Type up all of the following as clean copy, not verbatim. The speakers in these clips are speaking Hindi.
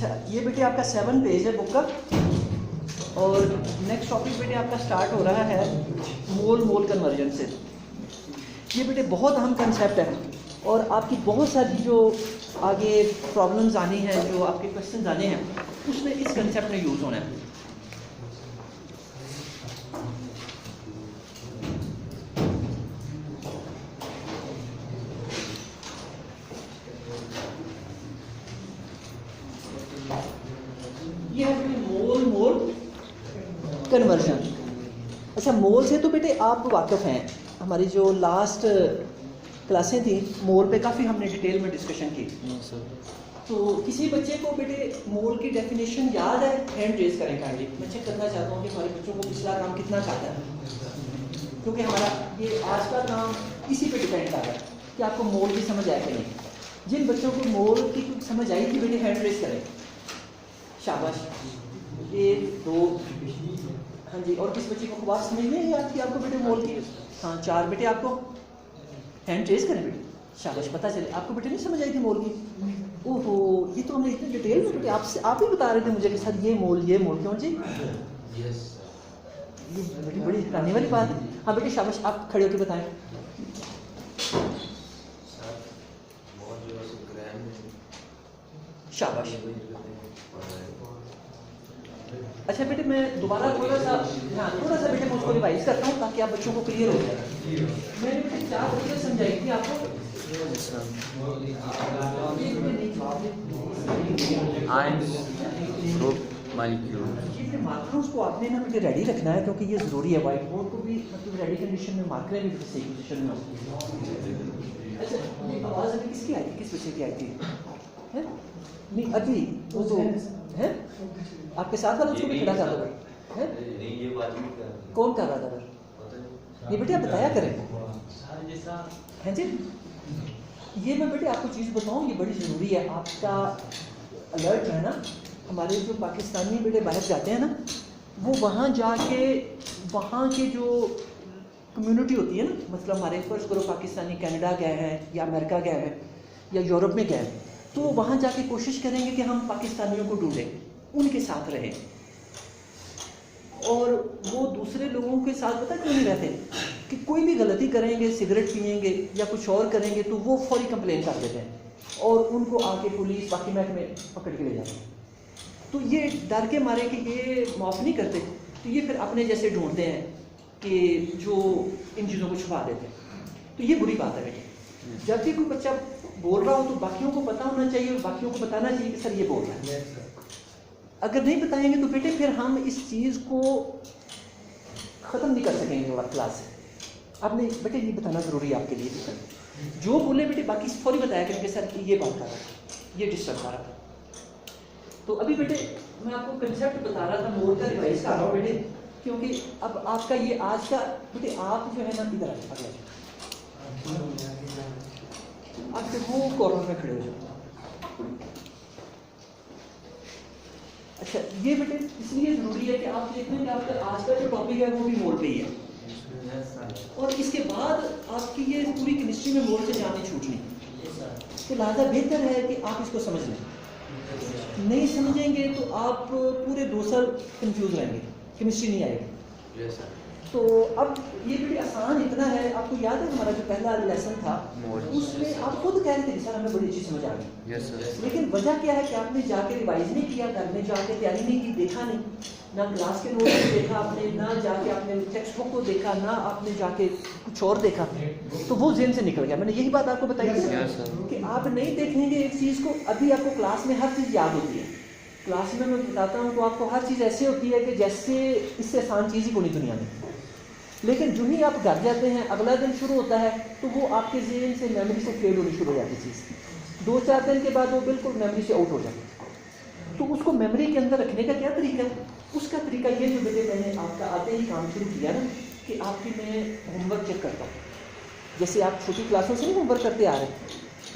अच्छा, ये बेटे आपका 7 पेज है बुक का, और नेक्स्ट टॉपिक बेटे आपका स्टार्ट हो रहा है मोल मोल कन्वर्जन से। ये बेटे बहुत अहम कंसेप्ट है और आपकी बहुत सारी जो आगे प्रॉब्लम्स आनी हैं, जो आपके क्वेश्चन आने हैं, उसमें इस कंसेप्ट में यूज़ होना है। ये है बेटे मोल मोल कन्वर्जन। अच्छा, मोल से तो बेटे आप वाकिफ़ हैं, हमारी जो लास्ट क्लासें थी मोल पे काफ़ी हमने डिटेल में डिस्कशन की। तो किसी बच्चे को बेटे मोल की डेफिनेशन याद है? हैंड रेज करें काइंडली। मैं चेक करना चाहता हूँ कि हमारे बच्चों को पिछला काम कितना खाता है, क्योंकि हमारा ये आज का काम इसी पे डिपेंड कर रहा है कि आपको मोल की समझ आए कि नहीं। जिन बच्चों को मोल की कुछ समझ आई थी बेटे हैंड रेज करें, शाबाश। 1 2, हाँ जी। और किस बच्चे को बात समझ नहीं आई थी आपको बेटे मोल की? हाँ 4 बेटे आपको हैंड रेज करें बेटे, शाबाश। पता चले आपको बेटे नहीं समझ आई थी मोल की। ओहो, ये तो हमने इतने डिटेल में बेटे आपसे आप ही बता रहे थे मुझे कि सर ये मोल क्यों जी? यस ये बेटी बड़ी हैरानी वाली बात है। हाँ बेटे शाबाश, आप खड़े होकर बताएं। शाबाश। अच्छा बेटे, मैं दोबारा थोड़ा सा बेटे मुझको रिवाइज करता हूँ ताकि आप बच्चों को क्लियर हो जाए। मैंने बेटे 4 चीजें समझाई थी आपको। मार्कर्स को आपने ना बेटे रेडी रखना है, क्योंकि ये ज़रूरी है। वाइट बोर्ड को भी मतलब रेडी कंडीशन में, मार्करें भी सही पोजीशन में होती। अच्छा, ये आवाज़ अभी किसकी आई थी, किस बच्चे की आई थी? है नहीं अभी वो तो है आपके साथ वाला, उसको भी खड़ा कर दो है। कौन कर रहा था? ये बेटे आप बताया करें हैं जी। ये मैं बेटे आपको चीज़ बताऊँ, ये बड़ी ज़रूरी है आपका अलर्ट रहना। हमारे जो पाकिस्तानी बेटे बाहर जाते हैं ना, वो वहाँ जाके वहाँ के जो कम्युनिटी होती है ना, मतलब हमारे फर्स्ट करो पाकिस्तानी कनाडा गए हैं या अमेरिका गए हैं या यूरोप में गए हैं, तो वहाँ जाके कोशिश करेंगे कि हम पाकिस्तानियों को ढूंढें, उनके साथ रहें। और वो दूसरे लोगों के साथ पता क्यों नहीं रहते कि कोई भी गलती करेंगे, सिगरेट पिएंगे या कुछ और करेंगे, तो वो फौरी कंप्लेन कर देते हैं और उनको आके पुलिस बाकी महकमे पकड़ के ले जाते हैं। तो ये डर के मारे कि ये माफ़ नहीं करते, तो ये फिर अपने जैसे ढूंढते हैं कि जो इन चीज़ों को छुपा देते हैं। तो ये बुरी बात है बेटे। जब भी कोई बच्चा बोल रहा हो तो बाकियों को पता होना चाहिए और बाकियों को बताना चाहिए कि सर ये बोल रहा है। अगर नहीं बताएंगे तो बेटे फिर हम इस चीज़ को ख़त्म नहीं कर सकेंगे क्लास से। आपने बेटे ये बताना ज़रूरी है आपके लिए। सर जो बोले बेटे बाकी फौरी बताया करेंगे सर ये बात कर रहा था, ये डिस्टर्ब कर रहा था। तो अभी बेटे मैं आपको कंसेप्ट बता रहा था, मोल का रिवाइज कर रहा हूँ बेटे, क्योंकि अब आपका ये आज का बेटे आप जो है ना इधर आ जाए, आपके वो कॉर्नर में खड़े हो जाओ। अच्छा, ये बेटे इसलिए ज़रूरी है कि आप देख लें कि आपका आज का जो टॉपिक है वो भी मोल पे ही है, और इसके बाद आपकी ये पूरी केमिस्ट्री में मोल से जाने छूटनी। तो लिहाजा बेहतर है कि आप इसको समझ लें। नहीं समझेंगे तो आप पूरे 2 साल कंफ्यूज रहेंगे, केमिस्ट्री नहीं आएगी। तो अब ये भी आसान इतना है, आपको याद है हमारा जो पहला लेसन था उसमें आप खुद कह रहे थे कि सर हमें बड़ी अच्छी समझ आ गई। लेकिन वजह क्या है कि आपने जाके रिवाइज नहीं किया, घर में जाके तैयारी नहीं की, देखा नहीं, ना क्लास के नोट्स को देखा आपने, ना जाके आपने टेक्स्ट बुक को देखा, ना आपने जाके कुछ और देखा, तो वो जेन से निकल गया। मैंने यही बात आपको बताई थी कि आप नहीं देखेंगे एक चीज़ को। अभी आपको क्लास में हर चीज़ याद होती है, क्लास में मैं बताता हूँ तो आपको हर चीज़ ऐसे होती है कि जैसे इससे आसान चीज़ ही कोई दुनिया में। लेकिन जो ही आप घर जाते हैं, अगला दिन शुरू होता है तो वो आपके ज़हन से, मेमोरी से फेल होनी शुरू हो जाती चीज़। 2-4 दिन के बाद वो बिल्कुल मेमोरी से आउट हो जाती है। तो उसको मेमोरी के अंदर रखने का क्या तरीका है? उसका तरीका ये जो बेटे मैंने आपका आते ही काम शुरू किया ना कि आपकी मैं होमवर्क चेक करता हूँ। जैसे आप छोटी क्लासों से नहीं होमवर्क करते आ रहे हैं,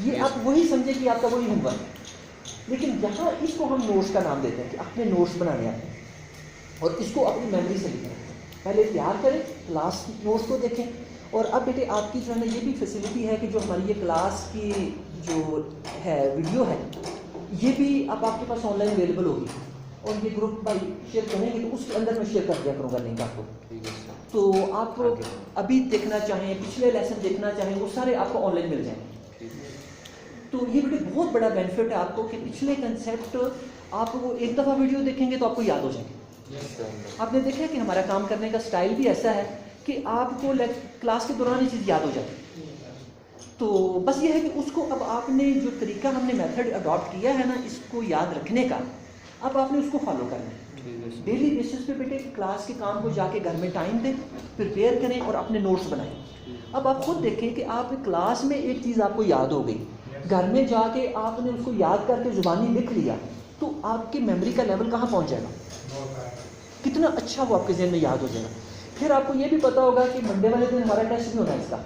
ये आप वही समझे कि आपका वही होमवर्क। लेकिन यहाँ इसको हम नोट्स का नाम देते हैं कि अपने नोट्स बनाने आते हैं और इसको अपनी मेमोरी से लिखना है। पहले तैयार करें, क्लास नोट्स को देखें। और अब बेटे आपकी जो है ना ये भी फैसिलिटी है कि जो हमारी ये क्लास की जो है वीडियो है, ये भी अब आपके पास ऑनलाइन अवेलेबल होगी, और ये ग्रुप भाई शेयर करेंगे तो उसके अंदर मैं शेयर कर दिया करूँगा लिंक आपको। तो आप अभी देखना चाहें, पिछले लेसन देखना चाहें, वो सारे आपको ऑनलाइन मिल जाएंगे। तो ये वीडियो बहुत बड़ा बेनिफिट है आपको कि पिछले कंसेप्ट आप वो एक दफ़ा वीडियो देखेंगे तो आपको याद हो जाएंगे। आपने देखा कि हमारा काम करने का स्टाइल भी ऐसा है कि आपको क्लास के दौरान ये चीज़ याद हो जाती है। तो बस ये है कि उसको अब आपने जो तरीका हमने मेथड अडॉप्ट किया है ना इसको याद रखने का, अब आपने उसको फॉलो करना है। डेली बेसिस पे बेटे क्लास के काम को जाके घर में टाइम दें, प्रिपेयर करें और अपने नोट्स बनाएं। अब आप खुद देखें कि आप क्लास में एक चीज़ आपको याद हो गई, घर में जाके आपने उसको याद करके ज़ुबानी लिख लिया, तो आपकी मेमोरी का लेवल कहाँ पहुँच जाएगा, कितना अच्छा वो आपके जहन में याद हो जाएगा। फिर आपको ये भी पता होगा कि मंडे वाले दिन हमारा टेस्ट भी होना है इसका।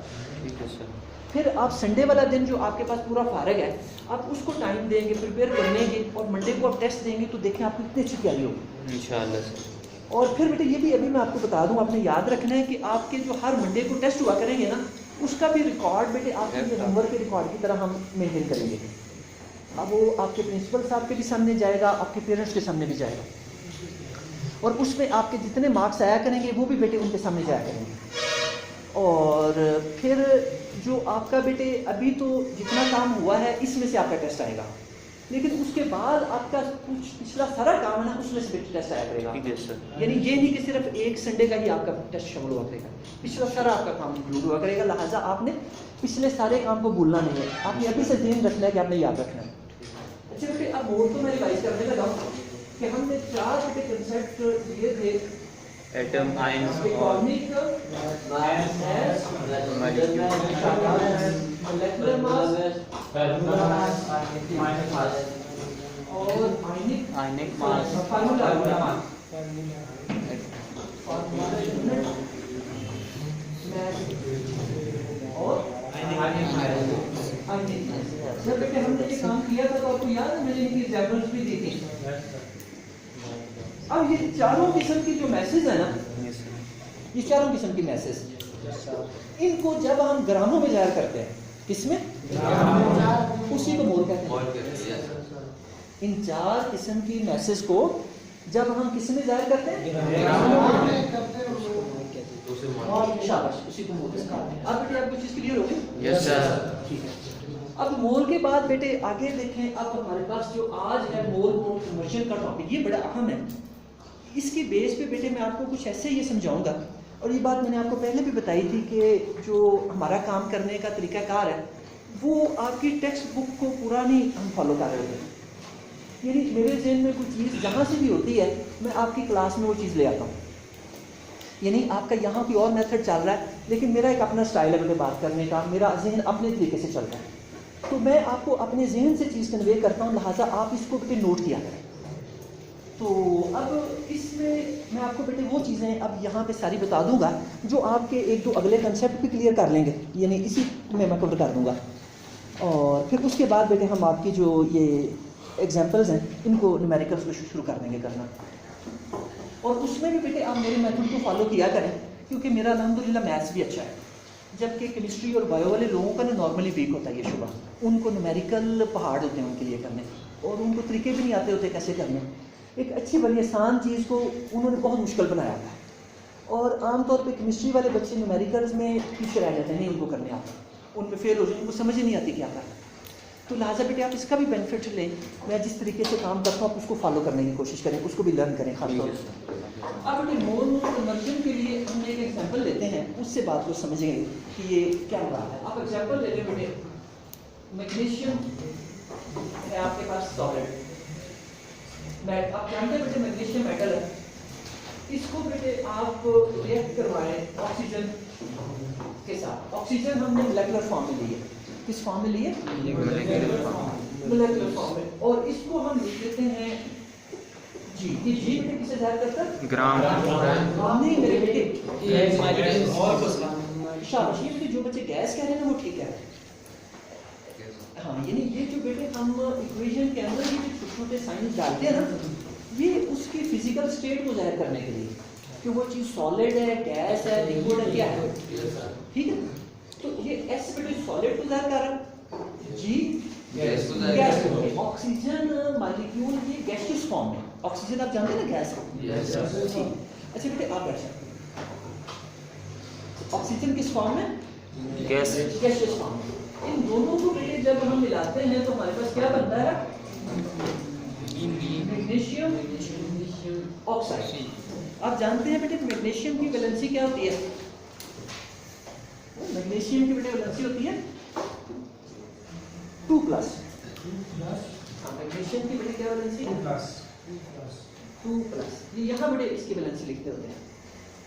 फिर आप संडे वाला दिन जो आपके पास पूरा फारग है, आप उसको टाइम देंगे, प्रिपेयर करने के, और मंडे को आप टेस्ट देंगे तो देखें आपकी कितनी अच्छी तैयारी होगी इंशाल्लाह। और फिर बेटे ये भी अभी मैं आपको बता दूं, आपने याद रखना है कि आपके जो हर मंडे को टेस्ट हुआ करेंगे ना, उसका भी रिकॉर्ड बेटे आपके ये होमवर्क के रिकॉर्ड की तरह हम मेंटेन करेंगे। अब वो आपके प्रिंसिपल साहब के भी सामने जाएगा, आपके पेरेंट्स के सामने भी जाएगा, और उसमें आपके जितने मार्क्स आया करेंगे वो भी बेटे उनके सामने जाया करेंगे। और फिर जो आपका बेटे अभी तो जितना काम हुआ है इसमें से आपका टेस्ट आएगा, लेकिन उसके बाद आपका कुछ पिछला सारा काम है ना उसमें से बेटे टेस्ट आया करेगा। यानी ये नहीं कि सिर्फ एक संडे का ही आपका टेस्ट शामिल हुआ करेगा, पिछला सारा आपका काम इंक्लूड हुआ करेगा। लिहाजा आपने पिछले सारे काम को भूलना नहीं है, आपने अभी से ध्यान रखना है कि आपने याद रखना है। अच्छा बेटे अब और तो मैं रिवाइज करने लगा कि हमने 4 बेटे कंसेप्ट दिए थे, atom, ion, atomic mass, molecular mass और आयनिक मास, फार्मूला और जब बेटे हमने ये काम किया था तो आपको याद है मैंने इनकी एग्जाम्पल्स भी दी थी। अब ये चारों किस्म की जो मैसेज है ना, ये चारों किस्म की मैसेज, इनको जब हम ग्रामों में जाहिर करते हैं, किसमें, उसी को मोल कहते हैं। इन 4 किस्म की मैसेज को जब हम किस में जाहिर करते हैं, शाबाश, उसी को मोल कहते हैं। अब बेटे आपको चीज क्लियर हो गई? Yes sir. ठीक है, अब मोल के बाद बेटे आगे देखें। अब हमारे पास जो आज है मोल कन्वर्जन का टॉपिक, ये बड़ा अहम है। इसके बेस पे बेटे मैं आपको कुछ ऐसे ये समझाऊंगा, और ये बात मैंने आपको पहले भी बताई थी कि जो हमारा काम करने का तरीकाकार है वो आपकी टेक्स्ट बुक को पूरा नहीं हम फॉलो कर रहे होते। यानी मेरे जहन में कोई चीज़ जहाँ से भी होती है मैं आपकी क्लास में वो चीज़ ले आता हूँ। यानी आपका यहाँ भी और मेथड चल रहा है, लेकिन मेरा एक अपना स्टाइल है बेटे बात करने का, मेरा जहन अपने तरीके से चल रहा है, तो मैं आपको अपने जहन से चीज़ कन्वे करता हूँ, लिहाजा आप इसको बेटे नोट किया करें। तो अब इसमें मैं आपको बेटे वो चीज़ें अब यहाँ पे सारी बता दूंगा जो आपके 1-2 अगले कंसेप्ट भी क्लियर कर लेंगे, यानी इसी में मैं कवर कर दूंगा। और फिर उसके बाद बेटे हम आपकी जो ये एग्जांपल्स हैं इनको न्यूमेरिकल्स को शुरू कर देंगे करना, और उसमें भी बेटे आप मेरे मेथड को फॉलो किया करें, क्योंकि मेरा अल्हम्दुलिल्लाह मैथ्स भी अच्छा है, जबकि केमिस्ट्री और बायो वाले लोगों का ना नॉर्मली वीक होता है ये शुबा, उनको न्यूमेरिकल पहाड़ होते हैं उनके लिए करने, और उनको तरीके भी नहीं आते होते कैसे करने। एक अच्छी बड़ी आसान चीज़ को उन्होंने बहुत मुश्किल बनाया था, और आमतौर पे केमिस्ट्री वाले बच्चे न्यूमेरिकल्स में पीछे रह जाते हैं, नहीं उनको करने आता, उनमें फेल हो जाए, उनको समझ ही नहीं आती क्या करना। तो लिहाजा बेटे आप इसका भी बेनिफिट लें, मैं जिस तरीके से काम करता हूँ आप उसको फॉलो करने की कोशिश करें, उसको भी लर्न करें खासतौर से। अब बेटे मोल कन्वर्जन के लिए हम एक एग्जाम्पल लेते हैं, उससे बात को समझेंगे कि ये क्या हो रहा है। आप एग्जाम्पल ले लें बेटे, मैग्नीशियम है आपके पास सॉलिड, आप जानते हैं बेटे मैग्नीशियम मेटल है, इसको बेटे आप रिएक्ट करवाएं ऑक्सीजन के साथ। ऑक्सीजन हमने मोलेकुलर फॉर्म में ली है, किस फॉर्म में लिए, मोलेकुलर फॉर्म में, और इसको हम लिख देते हैं जी। ये जी बेटे किसे जाहिर करता है, ग्राम नहीं मेरे बेटे, शाबाश। ये बेटे जो बच्चे गैस कह रहे हैं ना वो ठीक है, हाँ, यानी ये जो बेटे हम इक्वेशन के अंदर ये छोटे छोटे साइंस डालते हैं ना, ये उसकी फिजिकल स्टेट को जाहिर करने के लिए कि वो चीज़ सॉलिड है, गैस है, लिक्विड है, क्या है, ठीक है। तो ये एस बेटे सॉलिड को जाहिर कर रहा है, जी गैस को, ऑक्सीजन मॉलिक्यूल ये गैसियस फॉर्म में, ऑक्सीजन आप जानते हैं ना गैस को। ठीक। अच्छा बेटे आप बैठ सकते हैं। ऑक्सीजन किस फॉर्म में? गैस। गैसियस फॉर्म में। इन दोनों को बेटे जब हम मिलाते हैं तो हमारे पास क्या बनता है? Magnesium oxide. आप जानते हैं बेटे मैग्नीशियम की वैलेंसी क्या होती है? मैग्नीशियम की बेटे वैलेंसी होती है 2+। मैग्नीशियम की बेटे क्या वैलेंसी? 2+। ये यहाँ बेटे इसकी वैलेंसी लिखते होते हैं।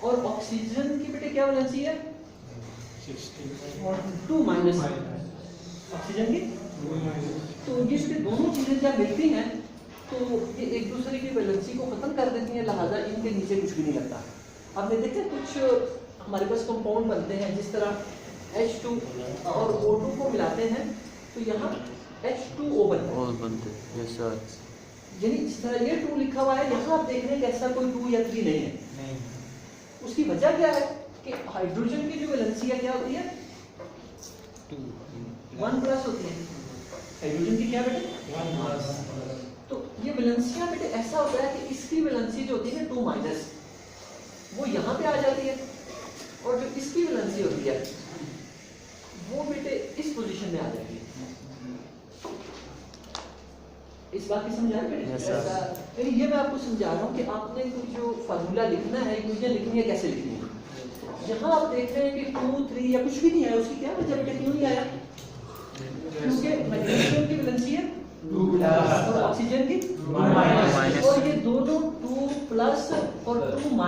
और ऑक्सीजन की बेटे क्या वैलेंसी है? 2- ऑक्सीजन की। तो ये बेटे दोनों चीजें जब मिलती हैं तो ये एक दूसरे की वैलेंसी को खत्म कर देती हैं, लिहाजा इनके नीचे कुछ भी नहीं लगता। आपने देखा कुछ हमारे पास कंपाउंड बनते हैं, जिस तरह H2 और O2 को मिलाते हैं तो यहाँ H2O बनता है। Yes sir. यानी इस तरह ये 2 लिखा हुआ है, यहाँ आप देख रहे हैं कि ऐसा कोई 2 या 3 नहीं है। उसकी वजह क्या है कि हाइड्रोजन की जो वैलेंसी है क्या होती है? 1+ होती है। हाइड्रोजन की क्या बेटे? 1+। तो ये वैलेंसियां बेटे ऐसा होता है कि इसकी वैलेंसी जो होती है 2- वो यहाँ पे आ जाती है, और जो इसकी वैलेंसी होती है वो बेटे इस पोजीशन में आ जाती है। इस बात की समझ आ रही है? यानी ये मैं आपको समझा रहा हूँ कि आपने कोई जो फार्मूला लिखना है, इक्वेशन लिखनी है, कैसे लिखनी है। यहाँ आप देख रहे हैं कि 2, 3 या कुछ भी नहीं आया, उसकी क्या वजह बेटे क्यों नहीं आया? क्योंकि मैग्नीशियम की वैलेंसी है 2+ और ऑक्सीजन की 2-, और ये दोनों 2+ और 2-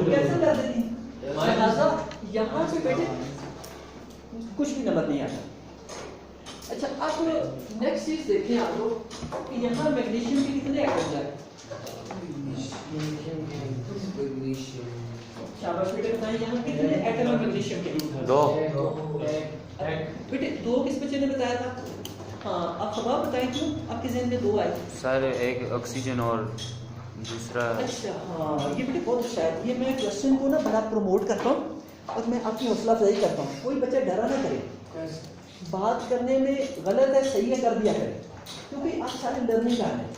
कैसे कर देती? लिहाजा यहाँ पे बेटे कुछ भी नंबर नहीं आता। अच्छा अब नेक्स्ट चीज देखें आप लोग कि यहाँ मैग्नीशियम के कितने एटम्स हैं? शाबाश बेटे बताएं यहाँ कितने एटम है मैग्नीशियम के? 2। बेटे 2 किस बच्चे ने बताया था? हाँ आप खबर बताएं क्यों आपके जहन में 2 आए? सर एक ऑक्सीजन और दूसरा। अच्छा हाँ ये बेटे बहुत अच्छा है। ये मैं क्वेश्चन को ना बड़ा प्रमोट करता हूँ और मैं आपकी हौसला अफजाई करता हूँ। कोई बच्चा डरा ना करे, बात करने में गलत है सही है कर दिया करें, क्योंकि आप सारे लर्निंग कर रहे हैं,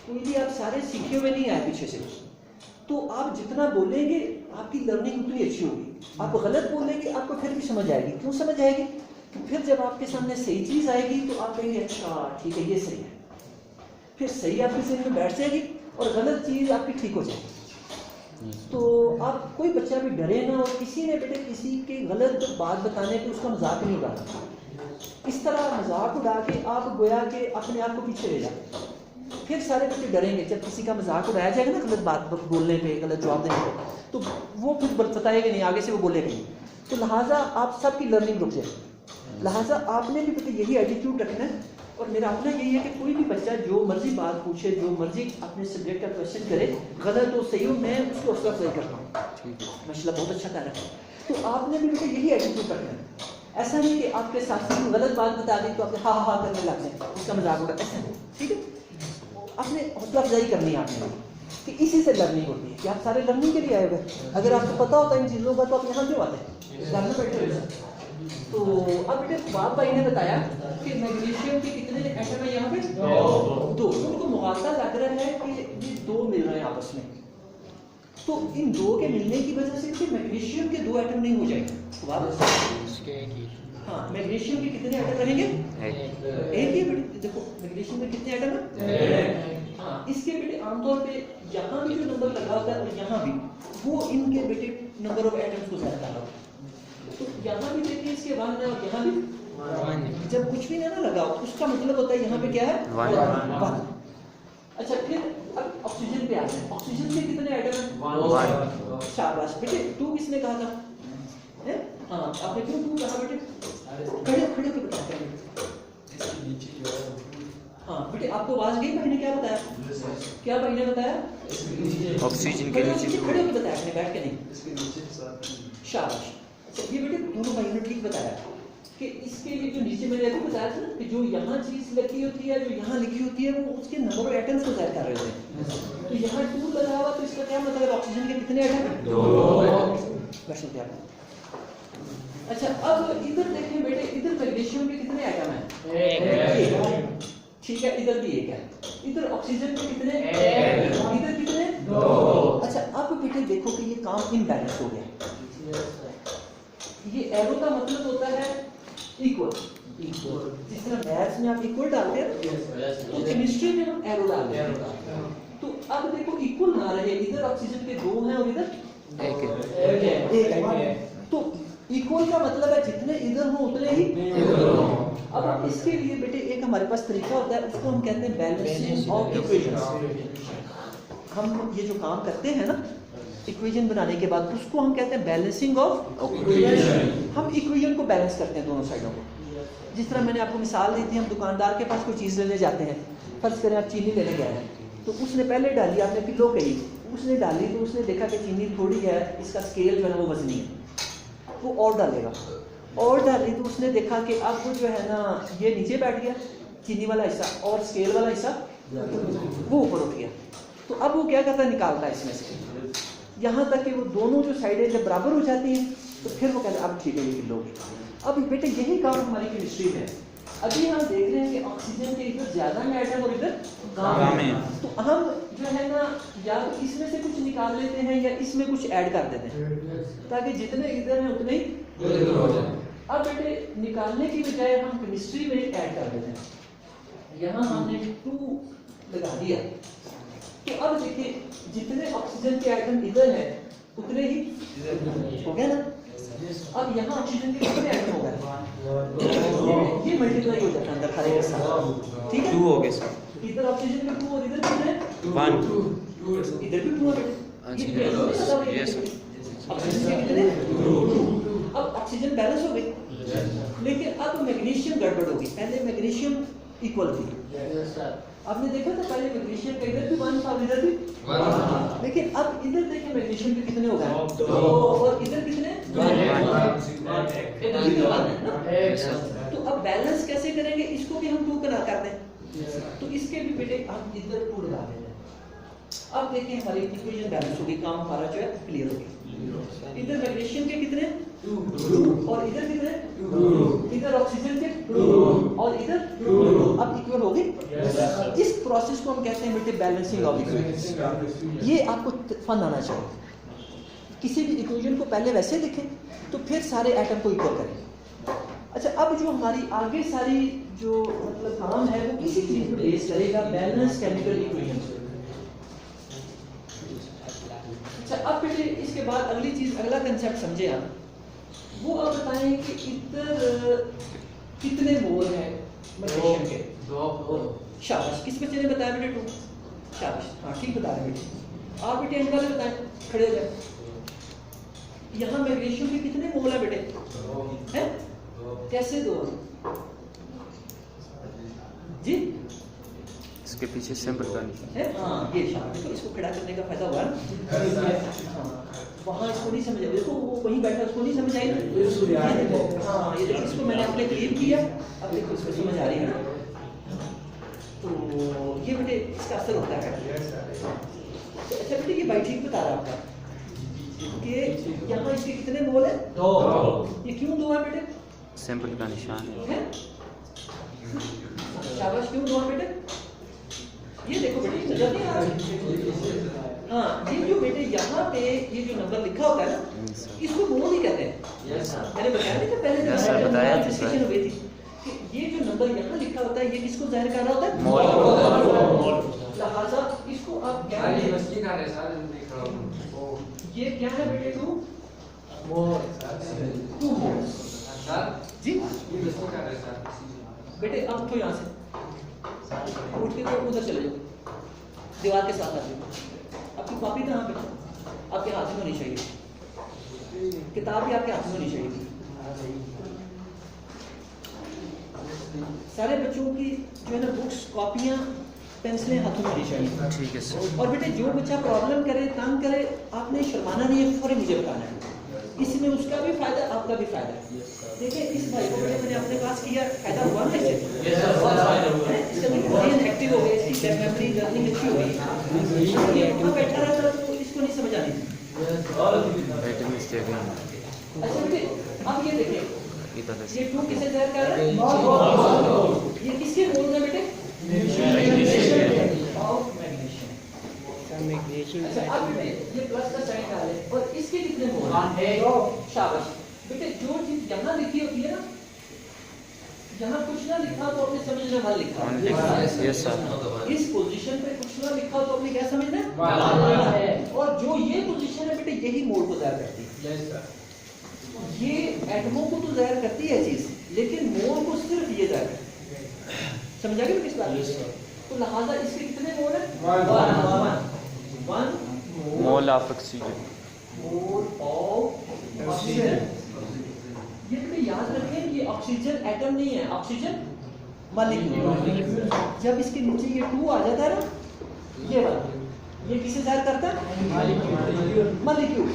कोई भी आप सारे सीखे हुए नहीं आए पीछे से। तो आप जितना बोलेंगे आपकी लर्निंग उतनी अच्छी होगी। आप गलत बोलेंगे आपको फिर भी समझ आएगी। क्यों समझ आएगी? तो फिर जब आपके सामने सही चीज़ आएगी तो आप कहेंगे अच्छा ठीक है ये सही है, फिर सही आपके जहन में बैठ जाएगी और गलत चीज़ आपकी ठीक हो जाएगी। तो आप कोई बच्चा भी डरे ना, और किसी ने बेटे किसी के गलत बात बताने पे उसका मजाक नहीं उड़ाना। इस तरह मजाक उड़ा के आप गोया के अपने आप को पीछे ले जाए, फिर सारे बच्चे डरेंगे। जब किसी का मजाक उड़ाया जाएगा ना गलत बात बोलने पे, गलत जवाब देने पे, तो वो फिर बताएगा नहीं, आगे से वो बोलेगा नहीं। तो लिहाजा आप सबकी लर्निंग रुक जाए। लिहाजा आपने भी बेटे यही एटीट्यूड रखना है। और मेरा अपना यही है कि कोई भी बच्चा जो मर्जी बात पूछे, जो मर्जी अपने सब्जेक्ट का क्वेश्चन करे, गलत हो सही हो, मैं उसको हौसला अफजाई करता हूँ। माशाल्लाह बहुत अच्छा कर रहा है। तो आपने भी बेटे यही एटीट्यूड रखना है। ऐसा नहीं कि आपके साथी को गलत बात बता दी तो आप हाँ करने लग जाए, उसका मजाक उड़ा, ऐसा नहीं। ठीक है, आपने हौसला अफजाई करनी है आपने कि इसी से लर्निंग होती है, कि आप सारे लर्निंग के लिए आए हुए। अगर आपको पता होता इन चीज़ों का तो आप यहाँ क्यों आते हैं, घर में बैठे हुए। तो अब बेटे बाप भाई ने बताया कि मैग्नीशियम के कितने एटम है यहाँ पे? 2। उनको मुगासा लग रहा है कि ये 2 मिल रहे हैं आपस में। तो इन 2 के मिलने की वजह से मैग्नीशियम के 2 एटम नहीं हो जाएंगे। हाँ मैग्नीशियम के कितने एटम रहेंगे? एक ही बेटे। देखो मैग्नीशियम में कितने एटम है? हाँ इसके बेटे आमतौर पे यहाँ भी जो नंबर लगा होता है और यहाँ भी, वो इनके बेटे नंबर ऑफ एटम्स को ज्यादा लगा होता है। तो यहाँ भी देखिए इसके 1 है और यहाँ भी 1। जब कुछ भी ना लगा उसका मतलब होता है यहाँ पे क्या है? 1। अच्छा फिर अब ऑक्सीजन पे आते हैं। ऑक्सीजन के कितने एटम हैं? 1। शाबाश बेटे 2 किसने कहा था? हाँ आपने क्यों 2 कहा बेटे? खड़े खड़े होकर बताते हैं। हाँ बेटे आपको आवाज गई? भाई ने क्या बताया? क्या भाई ने बताया? ऑक्सीजन के नीचे खड़े होकर बताया आपने, बैठ के नहीं। शाबाश। अच्छा ये बेटे दोनों भाई ने ठीक बताया कि इसके लिए जो नीचे मैंने अभी बताया था ना कि जो यहाँ चीज लिखी होती है, जो यहाँ लिखी होती है, वो उसके नंबर ऑफ एटम्स को जाहिर कर रहे होते हैं। तो यहाँ 2 लगा हुआ तो इसका क्या मतलब? ऑक्सीजन के कितने एटम हैं? 2। अच्छा अब इधर देखें बेटे, इधर मैग्नीशियम के कितने एटम हैं? 1। ठीक है, इधर भी एक है, इधर ऑक्सीजन के कितने, इधर कितने, अच्छा अब बेटे देखो कि ये काम इनबैलेंस हो गया। ये एरो का मतलब होता है इक्वल, जिस तरह मैथ्स में आप इक्वल डालते हैं तो केमिस्ट्री में हम एरो डालते हैं। तो अब देखो इक्वल ना रहे, इधर ऑक्सीजन के 2 हैं और इधर एक है, तो इक्वल का मतलब है जितने इधर हो उतने ही। अब इसके लिए बेटे एक हमारे पास तरीका होता है, उसको हम कहते हैं बैलेंसिंग ऑफ इक्वेशंस। हम ये जो काम करते हैं ना इक्वेशन बनाने के बाद, उसको हम कहते हैं बैलेंसिंग ऑफ इक्वेशन। हम इक्वेशन को बैलेंस करते हैं दोनों साइडों को। जिस तरह मैंने आपको मिसाल दी थी, हम दुकानदार के पास कोई चीज़ लेने जाते हैं, फर्ज करें आप चीनी लेने गए हैं, तो उसने पहले डाली, आपने किलो कही, उसने डाली तो उसने देखा कि चीनी थोड़ी है, इसका स्केल जो है वो वजनी है, वो और डालेगा, और डाली तो उसने देखा कि अब वो जो है ना ये नीचे बैठ गया चीनी वाला हिस्सा, और स्केल वाला हिस्सा वो ऊपर उठ गया। तो अब वो क्या करता है, निकालता है इसमें से, यहाँ तक कि वो दोनों जो साइडें जब बराबर हो जाती हैं तो फिर वो कहते हैं अब ठीक है ये किलो होगी। अब बेटे यही काम हमारी केमिस्ट्री में है। अभी हम देख रहे हैं कि ऑक्सीजन के इधर ज़्यादा है एटम और इधर कम है, तो हम जो है ना या तो इसमें से कुछ निकाल लेते हैं या इसमें कुछ ऐड कर देते हैं ताकि जितने इधर हैं उतने ही हो जाए। अब बेटे निकालने की बजाय हम केमिस्ट्री में ऐड कर देते हैं। यहाँ हमने 2 लगा दिया, तो अब देखिए जितने ऑक्सीजन के आइटम इधर है उतने ही हो गया ना। अब यहाँ ऑक्सीजन के कितने आइटम हो गए, ये मल्टीप्लाई हो जाता है अंदर हर एक के साथ, ठीक है। 2 हो गए सर, इधर ऑक्सीजन के 2 और इधर कितने 1, इधर भी 2 है बेटे, यस ऑक्सीजन के कितने 2। अब ऑक्सीजन बैलेंस हो गई, लेकिन अब मैग्नीशियम गड़बड़ होगी। पहले मैग्नीशियम इक्वल थी, आपने देखा था पहले मैग्नीशियम का इधर भी 1 था और इधर भी 1, लेकिन अब इधर देखिए मैग्नीशियम के कितने हो गए 2 और इधर कितने 1, इधर भी 1 है ना। तो अब बैलेंस कैसे करेंगे, इसको भी हम 2 करा करते हैं, तो इसके भी बेटे हम इधर 2 लगा देते हैं। अब देखिए हमारी इक्वेशन बैलेंस होगी, काम हमारा जो है क्लियर हो गया। इधर मैग्नीशियम के कितने 2 और इधर कितने 2, इधर ऑक्सीजन के 2 और इधर 2, अब इक्वल हो गई। इस प्रोसेस को हम कहते हैं बेटे बैलेंसिंग ऑफ इक्वेशन। ये आपको फन आना चाहिए। किसी भी इक्वेशन को पहले वैसे लिखें तो फिर सारे एटम को इक्वल करें। अच्छा, अब जो हमारी आगे सारी जो मतलब काम है वो किसी चीज पे बेस करेगा, बैलेंस केमिकल इक्वेशन। अच्छा, अब बेटे इसके बाद अगली चीज, अगला कंसेप्ट समझे आप, वो अब बताएं कि इधर कितने मोल हैं मैग्नीशियम के 2। शाबाश, किस बच्चे ने बताया बेटे 2, शाबाश, हाँ ठीक बता रहे बेटे। आप बेटे इन वाले बताएं, खड़े हो जाए। यहाँ मैग्नीशियम के कितने मोल है बेटे, हैं कैसे 2 जी, इसके पीछे सिंपल का है, हाँ ये शाबाश, तो इसको खड़ा करने का फायदा हुआ ना। वहाँ इसको नहीं समझ, देखो वो वहीं बैठा, उसको नहीं समझ आई, ये देखो, हाँ ये देखो, इसको मैंने अपने क्लियर किया, अब देखो इसको समझ आ रही है। तो ये बेटे इसका असर होता है। तो अच्छा बेटे ये भाई ठीक बता रहा आपका कि यहाँ इसके कितने मोल है 2, ये क्यों 2 है बेटे, सिंपल का निशान है। शाबाश, क्यों 2 है बेटे, ये देखो बेटे नजर नहीं आ रहा। हाँ, ये जो बेटे यहाँ पे ये जो नंबर लिखा होता है ना, इसको मोल ही कहते हैं। मैंने बताया नहीं था पहले जब डिस्कशन हुई थी कि ये जो नंबर यहाँ लिखा होता है ये किसको जाहिर कर रहा होता है, मोल। लिहाजा इसको आप क्या ये क्या है बेटे 2 मोल जी। बेटे अब उठो यहाँ से, उठ के तो उधर चले जाओ, दीवार के साथ आ जाओ। आपकी कॉपी कहाँ पे, आपके हाथ में होनी चाहिए, किताब भी आपके हाथ में होनी चाहिए। सारे बच्चों की जो है ना बुक्स, कॉपियाँ, पेंसिलें हाथों में होनी चाहिए, ठीक है सर। और बेटे जो बच्चा प्रॉब्लम करे, तंग करे, आपने शर्माना नहीं है, फौरन मुझे बताना है। इसमें उसका भी फायदा, आपका भी फायदा। देखिए इस भाई को मैंने अपने पास किया, फायदा हुआ ना इससे, इसका ब्रेन एक्टिव हो गया, इसकी मेमोरी लर्निंग अच्छी हो गई। ये वहाँ बैठा रहता तो इसको नहीं समझ आनी। अच्छा बेटे अब ये देखिए, ये 2 किसे जाहिर कर रहा है, ये किसके मोल में बेटे, ऑफ मैग्नीशियम। अच्छा अब बेटे ये प्लस का साइन डाले और इसके कितने मोल हैं? शाबाश बेटे, जो चीज यहाँ लिखी होती है ना, यहाँ कुछ ना लिखा तो अपने समझना वन लिखा है। Yes sir. इस पोजीशन पे कुछ ना लिखा तो अपने क्या समझना है? और जो ये पोजीशन है बेटे, यही मोल को जाहिर करती है। ये एटमों को तो जाहिर करती है चीज, लेकिन मोल को सिर्फ ये जाहिर करती है। समझ आ गया किस बात? तो लिहाजा इसके कितने मोल है? One mole of oxygen. Mole of oxygen. ये तो याद रखें, ये ऑक्सीजन एटम नहीं है, ऑक्सीजन मॉलिक्यूल। जब इसके नीचे ये 2 आ जाता है ना, ये वाला, ये किसे जाहिर करता है? मॉलिक्यूल।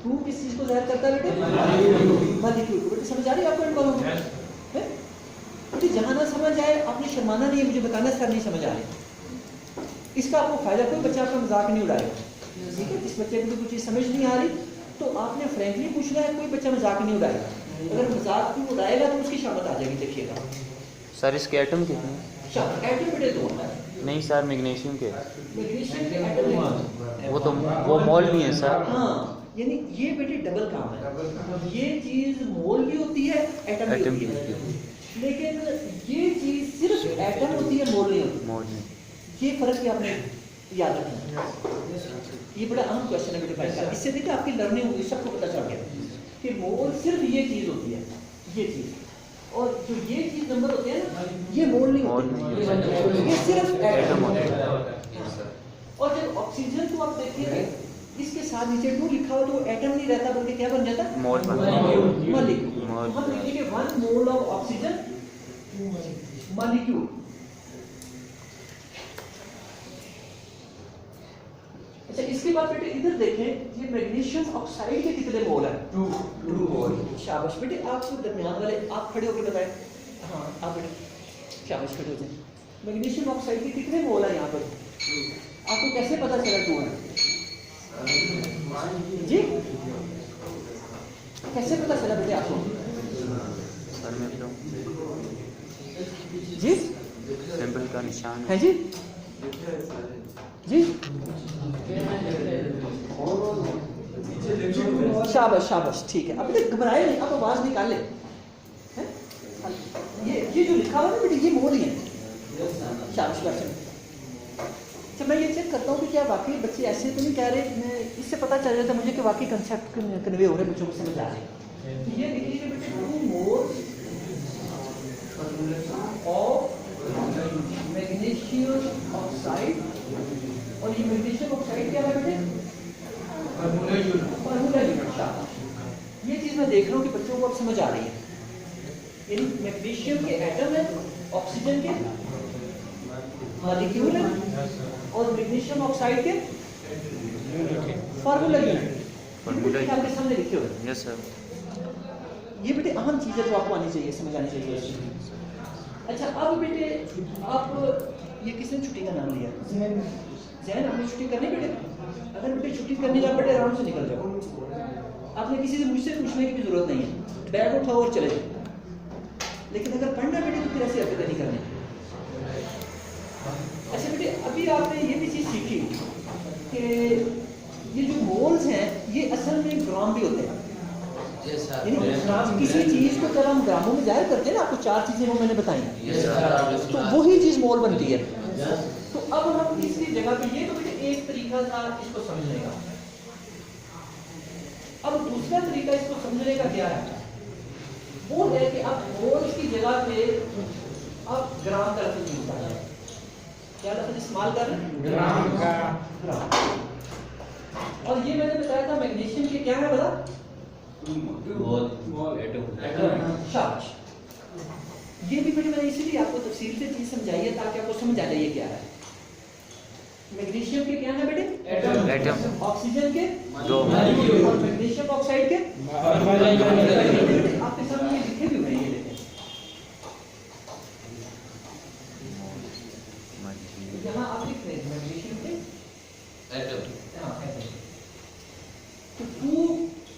2 किस चीज को जाहिर करता है बेटे? मॉलिक्यूल। बेटे समझ आ रही है आपको इन बातों में? बेटे जहां ना समझ आए आपने शर्माना नहीं है, मुझे बताना सर नहीं समझ आ रही। इसका आपको फायदा, कोई बच्चा आपका मजाक नहीं उड़ाएगा, ठीक है? जिस बच्चे को कोई चीज समझ नहीं आ रही तो आपने फ्रैंकली पूछना है, कोई बच्चा मजाक नहीं उड़ाएगा। अगर मजाक भी उड़ाएगा तो उसकी शामत आ जाएगी, देखिएगा। सर इसके एटम कितने? एटम बेटे 2 है। नहीं सर, मैग्नीशियम के। मैग्नीशियम के एटम नहीं। वो मोल भी है सर। हाँ, यानी ये बेटे डबल काम है। ये चीज मोल भी होती है, एटम भी होती है, लेकिन ये चीज सिर्फ एटम होती है, मोल नहीं होती। मोल नहीं। ये फर्क भी आपने याद रखना। ये बड़ा अहम क्वेश्चन है बेटे भाई का। इससे देखिए आपकी लर्निंग होगी, सबको पता चल गया कि मोल सिर्फ ये चीज होती है, ये चीज। और जो ये चीज नंबर होते हैं ना, ये मोल नहीं होते, ये सिर्फ एटम होते हैं। और जब ऑक्सीजन को आप देखिए, इसके साथ नीचे 2 लिखा हो तो एटम नहीं रहता, बल्कि क्या बन जाता है? मोल। मॉलिक्यूल। हम लिखेंगे 1 मोल ऑफ ऑक्सीजन मॉलिक्यूल। अच्छा इसके बाद बेटे इधर देखें, ये मैग्नीशियम ऑक्साइड के कितने मोल हैं? 2 मोल। शाबाश बेटे, आप दरमियान वाले आप खड़े होकर बताएं। हाँ आप बेटे शाबाश, खड़े हो जाए। मैग्नीशियम ऑक्साइड के कितने मोल हैं यहाँ पर? आपको कैसे पता चला 2 है जी? कैसे पता चला बेटे आपको? सर मैं बताऊं, जी सैंपल का निशान है जी जी। शाबाश शाबाश, ठीक है। अब बेटे घबराए नहीं, आप आवाज निकाल ले। ये जो लिखा हुआ है बेटे, ये मोल ही है। शाबाश शाबाश। अच्छा मैं ये चेक करता हूँ कि क्या वाकई बच्चे ऐसे तो नहीं कह रहे, मैं इससे पता चल जाता मुझे कि वाकई कंसेप्ट कन्वे हो रहे, बच्चों को समझ आ रहे हैं। तो ये लिख लीजिए बेटे, 2 मोल ऑफ मैग्नीशियम ऑक्साइड। और ये मैग्नीशियम ऑक्साइड क्या है बेटे? Formula unit. ये चीज मैं देख रहा हूँ कि बच्चों को अब समझ आ रही है। यानी मैग्नीशियम के एटम है, ऑक्सीजन के मॉलिक्यूल है, और मैग्नीशियम ऑक्साइड के फार्मूला यूनिट आपके सामने लिखे हुए। Yes sir. ये बेटे अहम चीज है जो आपको आनी चाहिए, समझ आनी चाहिए। अच्छा अब बेटे आप ये किसने छुट्टी का नाम लिया? जैन। आपने छुट्टी करनी बेटे? अगर बेटे छुट्टी करनी जाओ बेटे आराम से निकल जाओ, आपने किसी से मुझसे पूछने की भी जरूरत नहीं है, बैग उठाओ और चले जाओ। लेकिन अगर पढ़ना बेटे तो फिर ऐसी हरकतें नहीं करनी। अच्छा बेटे अभी आपने ये भी चीज सीखी कि ये जो मोल्स हैं ये असल में ग्राम भी होते हैं। यानी किसी चीज को जब हम ग्रामों में जाहिर करते हैं ना, आपको 4 चीजें वो मैंने बताई, तो वही चीज मोल बनती है। तो अब हम इसकी जगह पे, ये तो बेटे एक तरीका था इसको समझने का। अब दूसरा तरीका इसको समझने का क्या है? वो है कि अब मोल की जगह पे अब ग्राम का लफ्ज यूज कर रहे हैं। क्या लफ्ज इस्तेमाल कर रहे हैं? ग्राम का। और ये मैंने बताया था मैग्नीशियम के क्या है बता? शाबाश। ये भी बेटे मैंने इसीलिए आपको तफसील से चीज समझाई है ताकि आपको समझ आ जाए क्या है। मैग्नीशियम के क्या है बेटे? एटम। ऑक्सीजन के 2 और मैग्नीशियम ऑक्साइड के आपके सामने लिखे भी हुए हैं, ये देखें। यहाँ आप लिख रहे हैं मैग्नीशियम के एटम। तो 2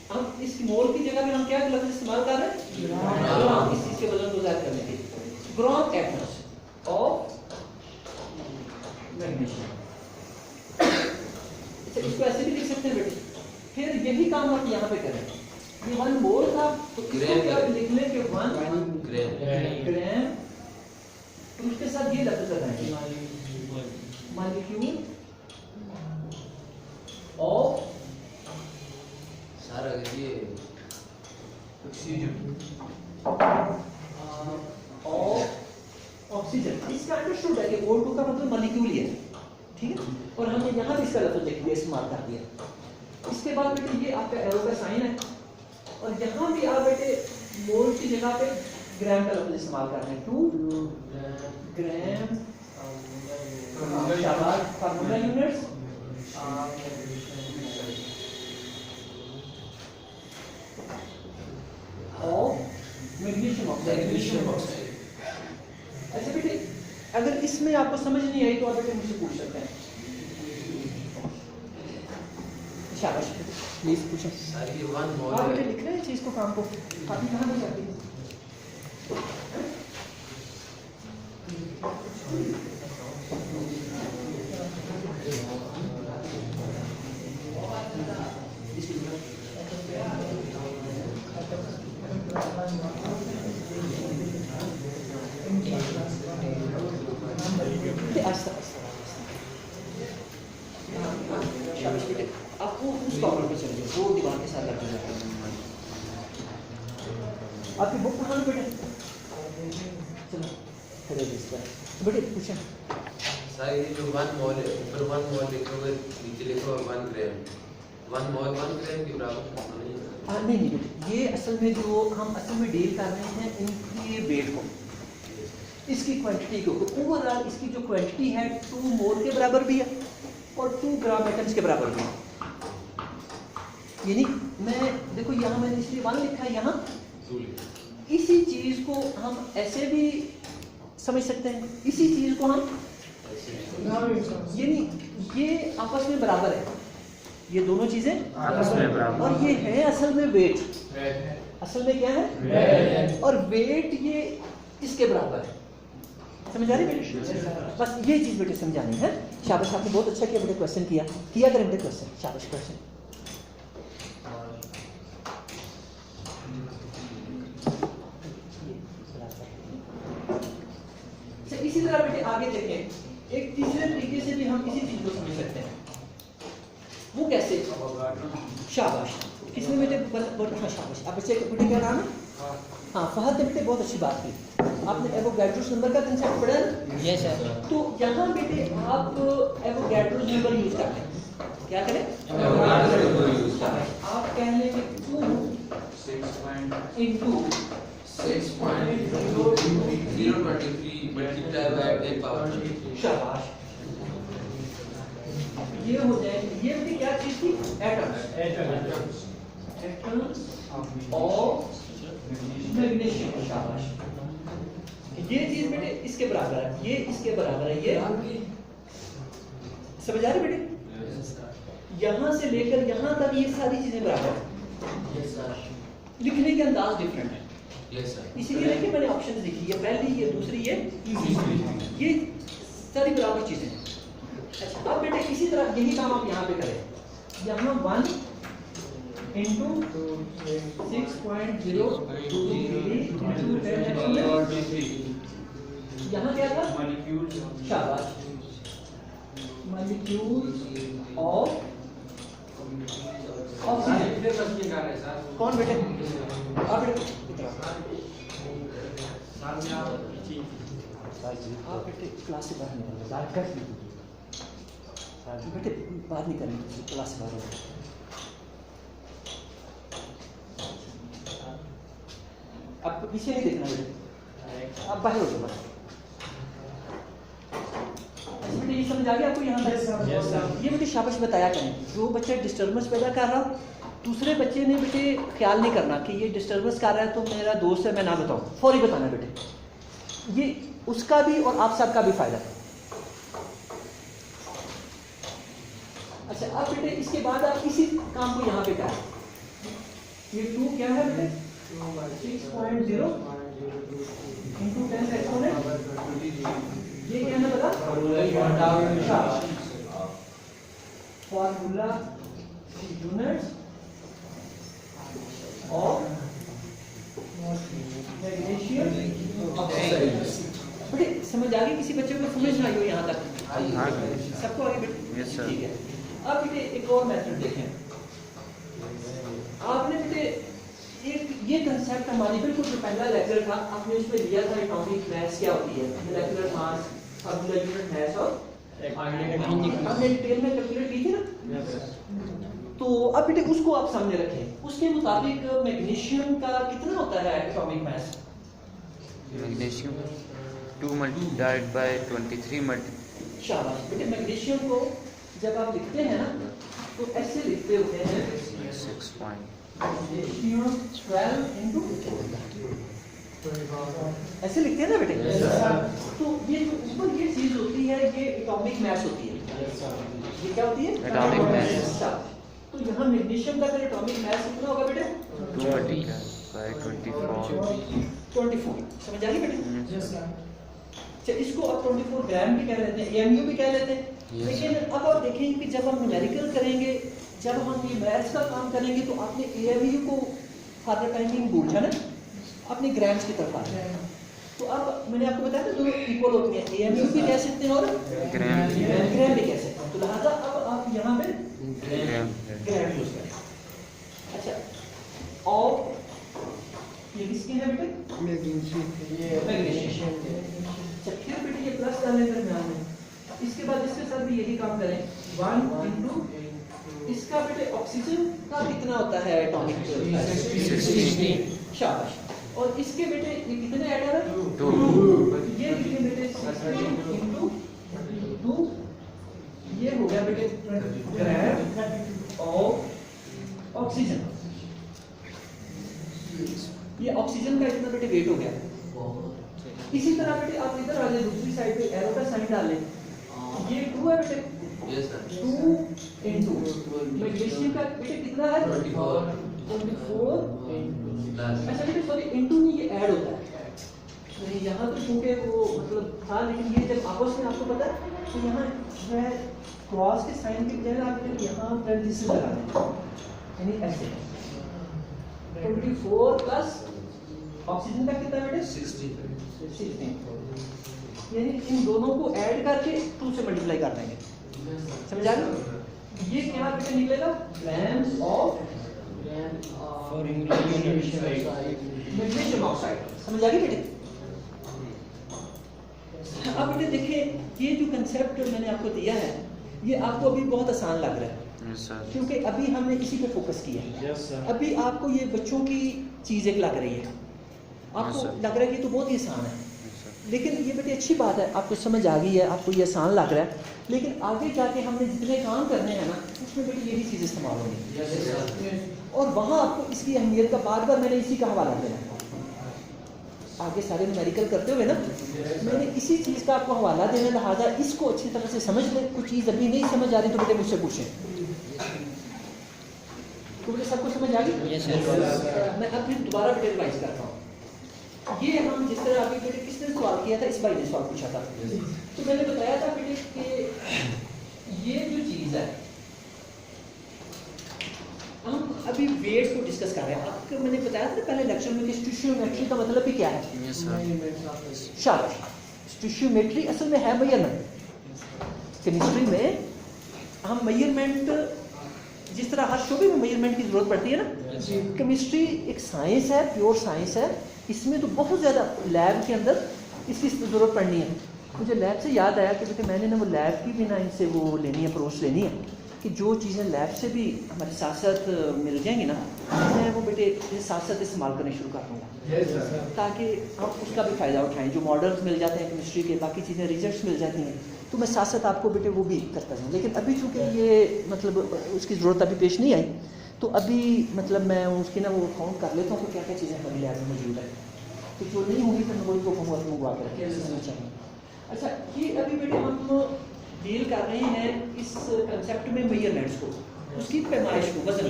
हम इस मोल की जगह में हम क्या लफ्ज इस्तेमाल कर रहे हैं? ग्राम। इस चीज के वजन को जाहिर करने के लिए ग्राम एटम्स ऑफ मैग्नीशियम। अच्छा, इसको ऐसे भी लिख सकते हैं बेटे। फिर यही काम आप यहाँ पे करें, ये 1 मोल था तो इसको क्या लिख लें कि 1 ग्राम, तो उसके साथ ये लफ्ज लगाएंगे मॉलिक्यूल ऑफ सारा ये ऑक्सीजन। इसका अंडरस्टूड है कि O2 का मतलब मॉलिक्यूल ही है, ठीक है। और हमने यहाँ भी इसका लफ्ज लिख दिया, इस्तेमाल कर दिया। इसके बाद बेटे ये आपका एरो का साइन है, और यहाँ भी आप बेटे मोल की जगह पे ग्राम का लफ्ज इस्तेमाल कर रहे हैं। 2 gram formula units of magnesium oxide. अच्छा बेटे, अगर इसमें आपको समझ नहीं आई तो आप बेटे मुझसे पूछ सकते हैं। शाबाश, प्लीज पूछें। सारी 1 मोल आप बेटे लिख रहे हैं चीज को, काम को काफी कहाँ हो जाती है। आपको उस कॉर्नर पे चलिए, वो दीवार के साथ लगे जाते हैं। आपकी बुक कहाँ है बेटे? चलो खड़े हो इस पर बेटे, पूछें। सारी जो 1 मोल है, ऊपर 1 मोल लिखोगे, नीचे लिखो 1 ग्राम। 1 मोल 1 ग्राम के बराबर नहीं नहीं बेटे, ये असल में जो हम असल में डील कर रहे हैं इनकी वेट को, इसकी क्वांटिटी को। ओवरऑल इसकी जो क्वांटिटी है 2 मोल के बराबर भी है और 2 ग्राम एटम्स के बराबर भी है। यानी मैं देखो यहाँ मैंने इसलिए 1 लिखा है, यहाँ इसी चीज को हम ऐसे भी समझ सकते हैं, इसी चीज को हम यानी ये आपस में बराबर है, ये दोनों चीजें आपस में बराबर। और ये है असल में वेट। असल में क्या है? और वेट ये इसके बराबर है। समझ आ रही बेटे? बस ये चीज बेटे समझानी है। शाबाश, आपने बहुत अच्छा किया बेटे, क्वेश्चन किया करें बेटे क्वेश्चन। शाबाश, क्वेश्चन। इसी तरह बेटे आगे देखें, एक तीसरे तरीके से भी हम इसी चीज को समझ सकते हैं। वो कैसे? शाबाश, किसने बेटे हाँ शाबाश। आप बच्चे बेटे क्या नाम है? हाँ फहद ने बेटे बहुत अच्छी बात की। आपने एवोगैड्रोस नंबर का कंसेप्ट पढ़ा है? Yes sir. तो यहाँ बेटे आप एवोगैड्रोस नंबर यूज करते हैं। क्या करें? आप कह लेंगे 2 into 6.023 मल्टीप्लाई बाय 10 पावर। शाबाश, ये हो जाएगी। ये भी क्या चीज थी? Atoms of magnesium. शाबाश, ये चीज बेटे इसके बराबर है, ये इसके बराबर है। ये समझ आ रही बेटे? यहां से लेकर यहां तक ये सारी चीजें बराबर है। लिखने के अंदाज डिफरेंट है। इसीलिए देखिए मैंने ऑप्शन लिखी है, पहली ये, दूसरी ये सारी बराबर चीजें। अच्छा, अब बेटे इसी तरह यही काम आप यहाँ पे करें। यहाँ 1 into 6.023 यहाँ क्या था? शाबाश, मॉलिक्यूल ऑफ ऑक्सीजन। कौन बेटे? आप बेटे आप बेटे क्लास से बाहर निकल, बेटे बात नहीं करनी, क्लास से बाहर हो। आपको पीछे नहीं देखना बेटे, आप बाहर हो जाओ बस। बेटे ये समझ आ गया आपको यहाँ तक? ये बेटे शाबाश बताया करें। जो बच्चा डिस्टर्बेंस पैदा कर रहा, दूसरे बच्चे ने बेटे ख्याल नहीं करना कि ये डिस्टर्बेंस कर रहा है तो मेरा दोस्त है मैं ना बताऊँ, फौरी बताना बेटे। ये उसका भी और आप सबका भी फायदा है। अच्छा, अब बेटे इसके बाद आप इसी काम को यहाँ पे करें। ये 2 क्या है बेटे? 6.0 into 10 एक्सपोनेंट ये क्या है बता? Formula units of magnesium oxide. बेटे समझ आ गई? किसी बच्चे को समझ ना आई हो यहाँ तक? हाँ सबको आगे बेटे? Yes sir. ठीक है। अब बेटे एक और मेथड देखें। आपने बेटे एक ये कंसेप्ट हमारी बिल्कुल जो पहला लेक्चर था आपने उसमें लिया था एटॉमिक मास क्या होती है, molecular mass, formula unit mass और हमने डिटेल में कैलकुलेट की थी ना। तो अब बेटे उसको आप सामने रखें। उसके मुताबिक मैग्नीशियम का कितना होता है atomic mass? Magnesium 2 multiplied by 23 शाबाश बेटे। मैग्नीशियम को जब आप लिखते हैं ना तो ऐसे लिखते होते हैं 6 point 12 into ऐसे लिखते हैं ना बेटे। तो ये जो ऊपर ये चीज होती है ये एटॉमिक मास होती है। ये क्या होती है? Atomic mass। तो यहाँ मैग्नीशियम का एटॉमिक मास कितना होगा बेटे? 2 multiplied by 24 समझ आ गई बेटे? अच्छा इसको आप 24 ग्राम भी कह लेते हैं, एमयू भी कह लेते हैं। लेकिन अब आप देखेंगे कि जब हम न्यूमेरिकल करेंगे, जब हम ये मैथ्स का काम करेंगे तो आपने एमयू को फादर टाइमिंग भूल जाना, अपने ग्राम्स की तरफ आना। तो अब मैंने आपको बताया था दोनों इक्वल होती हैं, एमयू भी कह सकते हैं और ग्राम ग्राम भी कह सकते हैं। तो लिहाजा अब आप यहाँ पे ग्राम ग्राम यूज करें। अच्छा और ये किसके हैं बेटे? मैग्नीशियम। अच्छा फिर बेटे ये प्लस डालें दरमियान में। इसके बाद इसके साथ भी यही काम करें 1 into इसका बेटे ऑक्सीजन का कितना होता है एटॉमिक? 16। शाबाश। और इसके बेटे ये कितने एटम है? 2। ये लिखें बेटे 16 into 2 ये हो गया बेटे ग्राम ऑफ ऑक्सीजन। ये ऑक्सीजन का इतना बेटे वेट हो गया। इसी तरह बेटे आप इधर आ जाए दूसरी साइड पे एरो का साइन डाल लें। ये 2 है बेटे। Yes sir. 2 into मैग्नीशियम का बेटे कितना है? 24 अच्छा बेटे सॉरी इनटू नहीं ये ऐड होता है। नहीं यहाँ तो क्योंकि वो मतलब था, लेकिन ये जब आपस में आपको पता है तो यहाँ जो है क्रॉस के साइन के बजाय आप यहाँ पैरेंथेसिस लगा दें, यानी ऐसे 24 प्लस ऑक्सीजन का कितना बेटे? 16। यानी इन दोनों को ऐड करके 2 से मल्टीप्लाई कर देंगे। समझ आ गया? ये क्या बेटे निकलेगा? Grams of magnesium oxide. समझ आ गई बेटे? अब बेटे देखिए ये जो कंसेप्ट मैंने आपको दिया है ये आपको अभी बहुत आसान लग रहा है क्योंकि अभी हमने इसी पे फोकस किया है। अभी आपको ये बच्चों की चीज़ एक लग रही है, आपको लग रहा है कि तो बहुत ही आसान है, लेकिन ये बेटे अच्छी बात है, आपको समझ आ गई है, आपको ये आसान लग रहा है, लेकिन आगे जाके हमने जितने काम करने हैं ना उसमें बेटे यही चीज़ इस्तेमाल होगी और वहाँ आपको इसकी अहमियत का बार बार मैंने इसी का हवाला देना है। आगे सारे न्यूमेरिकल करते हुए ना मैंने इसी चीज़ का आपको हवाला देना, लिहाजा इसको अच्छी तरह से समझ लें। कुछ चीज़ अभी नहीं समझ आ रही तो बेटे मुझसे पूछें। तो बेटे सबको समझ आ गई? मैं अब फिर दोबारा बेटे रिवाइज करता हूँ। ये हम जिस तरह अभी बेटे किसने सवाल किया था, इस भाई ने सवाल पूछा था, तो मैंने बताया था बेटे कि ये जो चीज़ है हम अभी वेट को डिस्कस कर रहे हैं। आपको मैंने बताया था ना पहले लेक्चर में कि स्टिशियोमेट्री का मतलब भी क्या है? शाबाश। स्टिशियोमेट्री असल में है मेजरमेंट। केमिस्ट्री में हम मेजरमेंट जिस तरह हर शोबे में मेजरमेंट की जरूरत पड़ती है ना, केमिस्ट्री एक साइंस है, प्योर साइंस है, इसमें तो बहुत ज़्यादा लैब के अंदर इसकी ज़रूरत पड़नी है। मुझे लैब से याद आया कि बेटे मैंने ना वो लैब की भी ना इनसे वो लेनी है, अप्रोच लेनी है कि जो चीज़ें लैब से भी हमारे साथ साथ मिल जाएंगी ना, मैं वो बेटे साथ साथ इस्तेमाल करने शुरू कर दूँगा ताकि हम उसका भी फ़ायदा उठाएं। जो मॉडल्स मिल जाते हैं केमिस्ट्री के, बाकी चीज़ें रिजल्ट्स मिल जाती हैं, तो मैं साथ साथ आपको बेटे वो भी करता जाऊँ। लेकिन अभी चूँकि ये मतलब उसकी ज़रूरत अभी पेश नहीं आई, तो अभी मतलब मैं उसकी ना वो काउंट कर लेता हूँ कि क्या क्या चीज़ें हमारी लैब में मौजूद है, तो जो नहीं होंगी तो मैं वही को मंगवा के रखें। अच्छा ये अभी बेटे हम डील कर रहे हैं इस कंसेप्ट में मेजरमेंट्स को, उसकी पैमाइश को, वजन।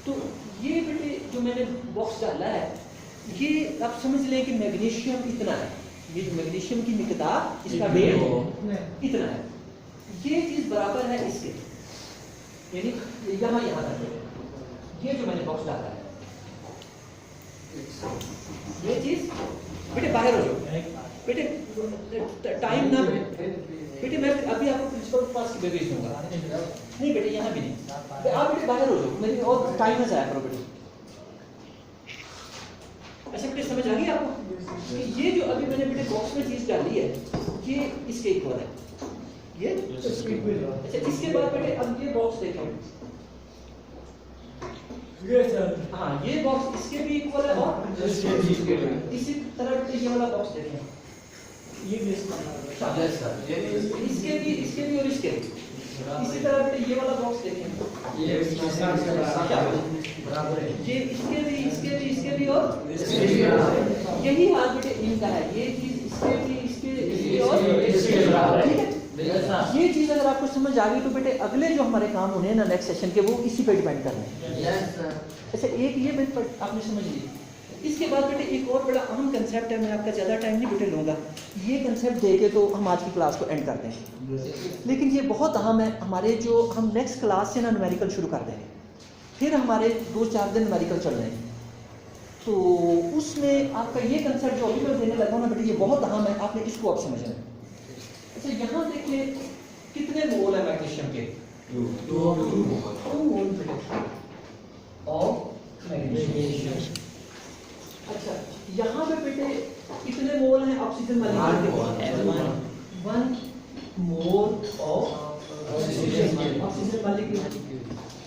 तो ये बेटे जो मैंने बॉक्स डाला है ये आप समझ लें कि मैग्नीशियम इतना है, ये मैग्नीशियम की मिकदार इसका वेट इतना है, ये चीज बराबर है इसके, यानी यहाँ तक ये जो मैंने बॉक्स डाला है, ये चीज बेटे बाहर हो जाओ बेटे, टाइम ना बेटे, मैं अभी आपको प्रिंसिपल के पास भेज दूंगा। नहीं बेटे यहाँ भी नहीं, आप बेटे बाहर हो जाओ, मेरी और टाइम ना जाया करो बेटे। ऐसे बेटे समझ आ गई आपको कि ये जो अभी मैंने बेटे बॉक्स में चीज डाली है ये इसके इक्वल है, ये अच्छा। इसके बाद बेटे अब ये बॉक्स देखो, हाँ ये बॉक्स इसके भी इक्वल है और इसी तरह बेटे ये वाला बॉक्स देखें, ये भी इसके भी और इसके भी इसी तरह बेटे ये वाला बॉक्स देखें, ये इसके भी और यही हाल बेटे इनका है, ये चीज इसके और ठीक है। ये चीज अगर आपको समझ आ गई तो बेटे अगले जो हमारे काम होने हैं ना नेक्स्ट सेशन के, वो इसी पे डिपेंड करने हैं। अच्छा एक ये बेटे आपने समझ ली। इसके बाद बेटे एक और बड़ा अहम कंसेप्ट है, मैं आपका ज़्यादा टाइम नहीं बेटे लूँगा, ये कंसेप्ट दे के तो हम आज की क्लास को एंड करते हैं, लेकिन ये बहुत अहम है हमारे, जो हम नेक्स्ट क्लास से ना न्यूमेरिकल शुरू कर देंगे, फिर हमारे 2-4 दिन न्यूमेरिकल चल रहे हैं, तो उसमें आपका ये कंसेप्ट जो अभी मैं देने लगा हूँ ना बेटे, ये बहुत अहम है, आपने इसको अब समझना है। अच्छा यहाँ देखिए कितने मोल है मैग्नीशियम के, 2 मोल ऑफ मैग्नीशियम। अच्छा यहाँ पे बेटे कितने मोल हैं ऑक्सीजन मॉलिक्यूल के, 1 मोल ऑफ ऑक्सीजन मॉलिक्यूल,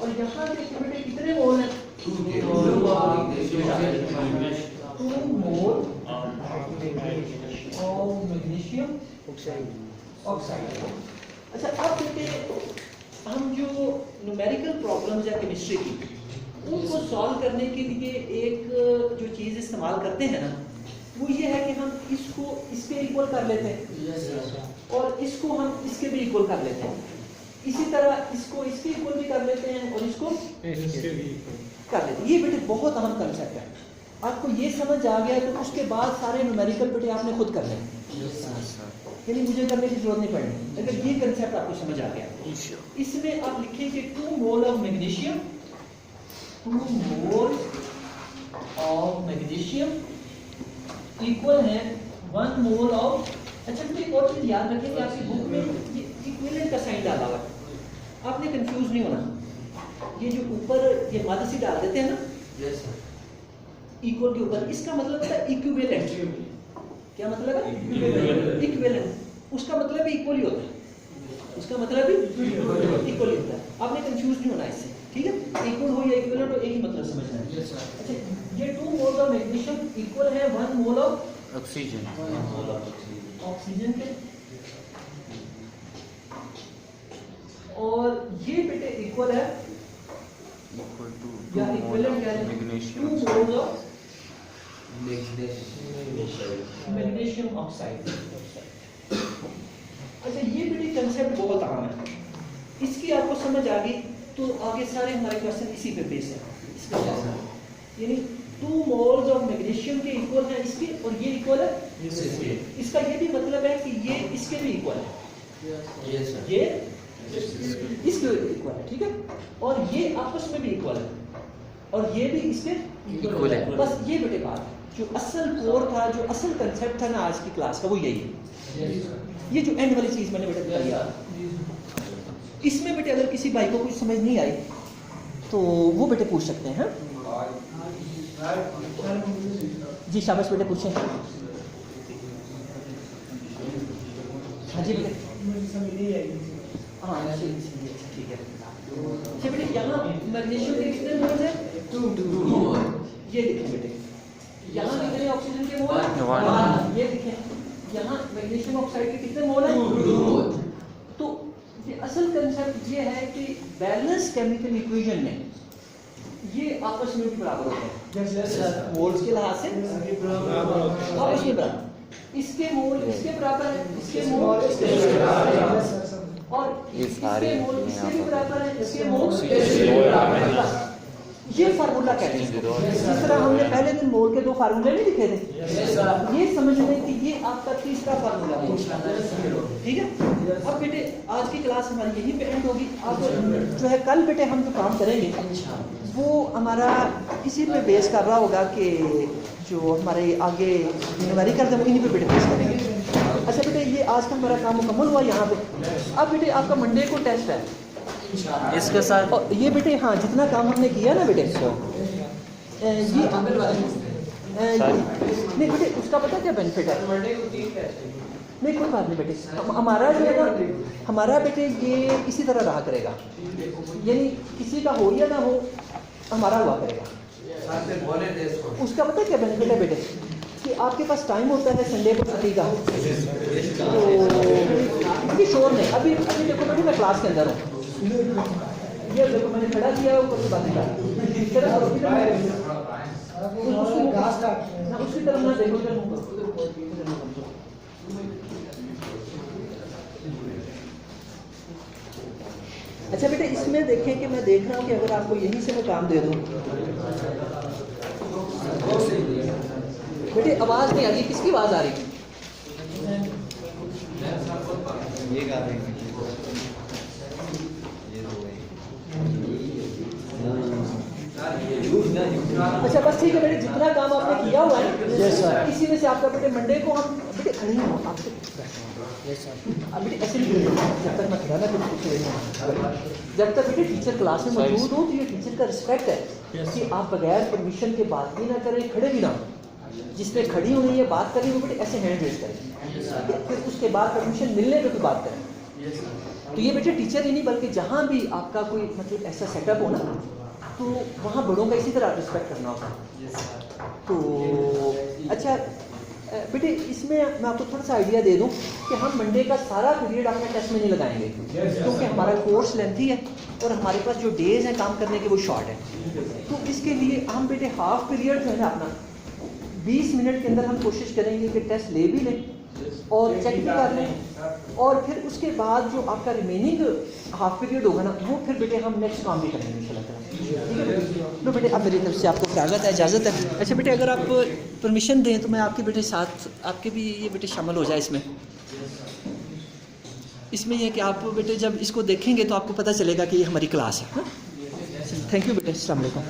और यहाँ देखिए बेटे कितने मोल हैं, 2 मोल ऑफ मैग्नीशियम ऑक्साइड। अच्छा अब बेटे हम जो न्यूमेरिकल प्रॉब्लम्स है केमिस्ट्री की, उनको सॉल्व करने के लिए एक जो चीज़ इस्तेमाल करते हैं ना, वो ये है कि हम इसको इसके इक्वल कर लेते हैं और इसको हम इसके भी इक्वल कर लेते हैं, इसी तरह इसको इसके इक्वल भी कर लेते हैं और इसको इसके भी कर लेते हैं। ये बेटे बहुत अहम कंसेप्ट है, आपको ये समझ आ गया तो उसके बाद सारे न्यूमेरिकल बेटे आपने खुद कर लें, यानी मुझे करने की जरूरत नहीं पड़नी। अगर ये कंसेप्ट आपको समझ आ गया, इसमें आप लिखेंगे 2 mole of magnesium, 2 mole of magnesium equal है 1 मोल ऑफ। अच्छा तो एक और चीज याद रखें कि आपकी बुक में ये इक्विवेलेंट का साइन डाला हुआ है, आपने कंफ्यूज नहीं होना। ये जो ऊपर ये मद सी डाल देते हैं ना, यस सर, इक्वल के ऊपर, इसका मतलब है इक्विवेलेंट। क्या मतलब है इक्विवेलेंट? उसका मतलब भी इक्वल ही होता है, उसका मतलब भी इक्वल ही होता है, आपने कंफ्यूज नहीं होना इससे, ठीक है। इक्वल हो या इक्विवेलेंट हो एक ही मतलब समझना है। अच्छा ये 2 मोल ऑफ मैग्नीशियम इक्वल है 1 मोल ऑफ ऑक्सीजन, ऑक्सीजन के, और ये बेटे इक्वल है इक्वल टू या इक्विवेलेंट क्या है, 2 मोल ऑफ मैग्नीशियम ऑक्साइड। अच्छा ये बेटे कंसेप्ट बहुत आम है, इसकी आपको समझ आ गई तो आगे सारे हमारे क्वेश्चन इसी पे बेस है, इसका यानी 2 मोल्स ऑफ मैग्नीशियम के इक्वल है इसके, और ये इक्वल है इसके। इसका ये भी मतलब है कि ये इसके भी इक्वल है, ये इसके इक्वल है, ठीक है, और ये आपस में भी इक्वल है, और ये भी इसके इक्वल है। बस ये बेटे बात, जो असल कोर था, जो असल कंसेप्ट था ना आज की क्लास का, वो यही है। ये जो एंड वाली चीज मैंने बेटे बताई, इसमें बेटे अगर किसी भाई को कुछ समझ नहीं आई तो वो बेटे पूछ सकते हैं। जी शाबाश बेटे पूछें। हाँ जी बेटे, हाँ ठीक है। अच्छा बेटे यहाँ मैग्नीशियम के कितने मोल्स हैं, 2। ये लिखें बेटे, यहाँ कितने ऑक्सीजन के मोल हैं, ये लिखें। यहाँ मैग्नीशियम ऑक्साइड के कितने मोल हैं, 2। तो ये असल कंसेप्ट ये है कि बैलेंस केमिकल इक्वेशन में ये आपस में भी बराबर होते हैं, मोल्स के लिहाज से आपस में बराबर, इसके मोल इसके बराबर है, इसके मोल इसके बराबर है, और ये सारे इसके मोल इसके भी बराबर है, इसके मोल इसके बराबर है। ये फार्मूला कहते हैं। जिस तरह हमने पहले दिन मोल के 2 फार्मूले नहीं लिखे थे, ये समझने कि ये आपका तीसरा फार्मूला है। ठीक है, अब बेटे आज की क्लास हमारी यहीं पे एंड होगी। अब जो है कल बेटे हम जो काम करेंगे वो हमारा इसी पे बेस कर रहा होगा कि जो हमारे आगे न्यूमेरिकल हम इन्हीं पे बेटे बेस करेंगे। अच्छा बेटे, ये आज का हमारा काम मुकम्मल हुआ यहाँ पे। अब बेटे आपका मंडे को टेस्ट है इसके साथ और ये बेटे हाँ जितना काम हमने किया ना बेटे, ये नहीं बेटे उसका पता क्या बेनिफिट है? नहीं कोई बात नहीं बेटे, हमारा जो है ना, हमारा बेटे ये इसी तरह रहा करेगा, यानी किसी का हो या ना हो हमारा हुआ करेगा। उसका पता क्या बेनिफिट है बेटे कि आपके पास टाइम होता है संडे को छुट्टी का, तो शोर नहीं। अभी अभी देखो बेटे मैं क्लास के अंदर हूँ, ये देखो मैंने खड़ा किया ऊपर से बातें कर उसकी तरफ ना देखो। अच्छा बेटे इसमें देखें कि मैं देख रहा हूँ कि अगर आपको यहीं से मैं काम दे दूँ बेटे, आवाज़ नहीं आ रही, किसकी आवाज़ आ रही? ये गा रहे हैं। अच्छा बस ठीक है बेटे, जितना काम आपने किया हुआ है इसी में से आपका बेटे मंडे को हम बेटे खड़ी हो आपसे अब बेटे ऐसे नहीं करेंगे जब तक मैं खड़ा ना कुछ जब तक बेटे टीचर क्लास में मौजूद हो तो ये टीचर का रिस्पेक्ट है कि आप बगैर परमिशन के बात भी ना करें, खड़े भी ना हो। जिसने खड़ी होनी है बात करें वो बेटे ऐसे हैंड रेज करें, फिर उसके बाद परमिशन मिलने पर भी बात करें। तो ये बेटे टीचर ही नहीं बल्कि जहाँ भी आपका कोई मतलब ऐसा सेटअप हो ना तो वहाँ बड़ों का इसी तरह रिस्पेक्ट करना होता है। तो अच्छा बेटे इसमें मैं आपको थोड़ा सा आइडिया दे दूँ कि हम मंडे का सारा पीरियड अपने टेस्ट में नहीं लगाएंगे क्योंकि हमारा कोर्स लेंथी है और हमारे पास जो डेज हैं काम करने के वो शॉर्ट है। तो इसके लिए हम बेटे हाफ पीरियड जो है ना अपना 20 मिनट के अंदर हम कोशिश करेंगे कि टेस्ट ले भी लें और चेक भी कर लें, और फिर उसके बाद जो आपका रिमेनिंग हाफ पीरियड होगा ना वो फिर बेटे हम नेक्स्ट काम भी करेंगे इंशाल्लाह। ठीक है तो बेटे अब मेरी तरफ से आपको इजाज़त है, इजाज़त है। अच्छा बेटे अगर आप परमिशन दें तो मैं आपके बेटे साथ आपके भी ये बेटे शामिल हो जाए इसमें। इसमें यह कि आप बेटे जब इसको देखेंगे तो आपको पता चलेगा कि ये हमारी क्लास है। थैंक यू बेटे, अस्सलाम वालेकुम।